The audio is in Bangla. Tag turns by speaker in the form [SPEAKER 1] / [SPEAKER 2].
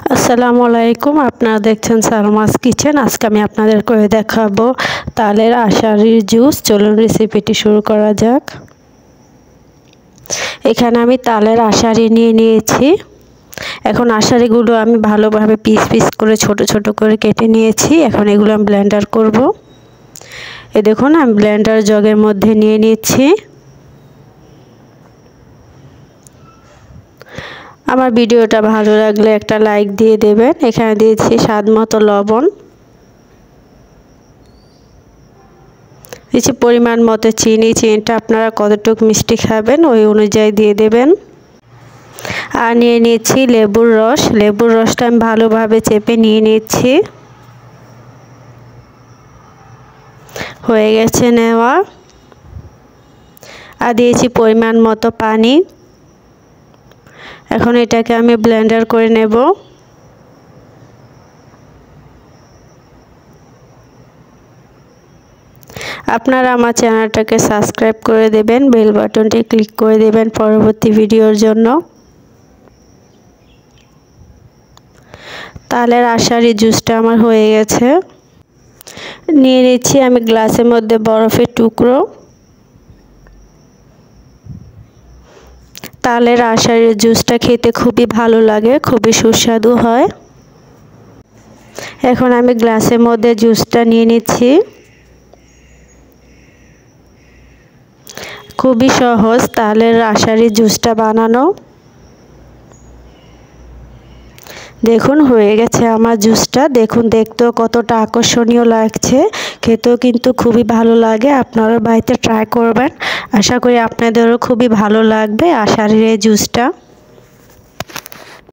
[SPEAKER 1] আসসালামু আলাইকুম, আপনারা দেখছেন সালমাস কিচেন। আজকে আমি আপনাদের করে দেখাবো তালের আষাঢ়ির জুস। চলুন রেসিপিটি শুরু করা যাক। এখানে আমি তালের আষাঢ়ি নিয়ে নিয়েছি। এখন আষাঢ়িগুলো আমি ভালোভাবে পিস পিস করে ছোট ছোট করে কেটে নিয়েছি। এখন এগুলো আমি ব্লেন্ডার করব। এই দেখুন, আমি ব্লেন্ডার জগের মধ্যে নিয়ে নিচ্ছি। আমার ভিডিওটা ভালো লাগলে একটা লাইক দিয়ে দেবেন। এখানে দিয়েছি স্বাদ মতো লবণ, দিয়েছি পরিমাণ মতো চিনি। চিনিটা আপনারা কতটুকু মিষ্টি খাবেন ওই অনুযায়ী দিয়ে দেবেন। আর নিয়ে নিচ্ছি লেবুর রস। লেবুর রসটা আমি ভালোভাবে চেপে নিয়ে নিচ্ছি। হয়ে গেছে নেওয়া। আর দিয়েছি পরিমাণ মতো পানি। এখন এটাকে আমি ব্লেন্ডার করে নেব। আপনারা আমার চ্যানেলটাকে সাবস্ক্রাইব করে দেবেন, বেল বাটনটি ক্লিক করে দেবেন পরবর্তী ভিডিওর জন্য। তালের আষাঢ়ি জুসটা আমার হয়ে গেছে। নিয়ে নিচ্ছি আমি গ্লাসের মধ্যে বরফের টুকরো। তালের আষাঢ়ির জুসটা খেতে খুবই ভালো লাগে, খুবই সুস্বাদু হয়। এখন আমি গ্লাসের মধ্যে জুসটা নিয়ে নিচ্ছি। খুবই সহজ তালের আষাঢ়ির জুসটা বানানো। দেখুন হয়ে গেছে আমার জুসটা। দেখুন দেখতেও কতটা আকর্ষণীয় লাগছে, খেতেও কিন্তু খুবই ভালো লাগে। আপনারা বাড়িতে ট্রাই করবেন, আশা করি আপনাদেরও খুবই ভালো লাগবে আষাঢ়ির এই জুসটা।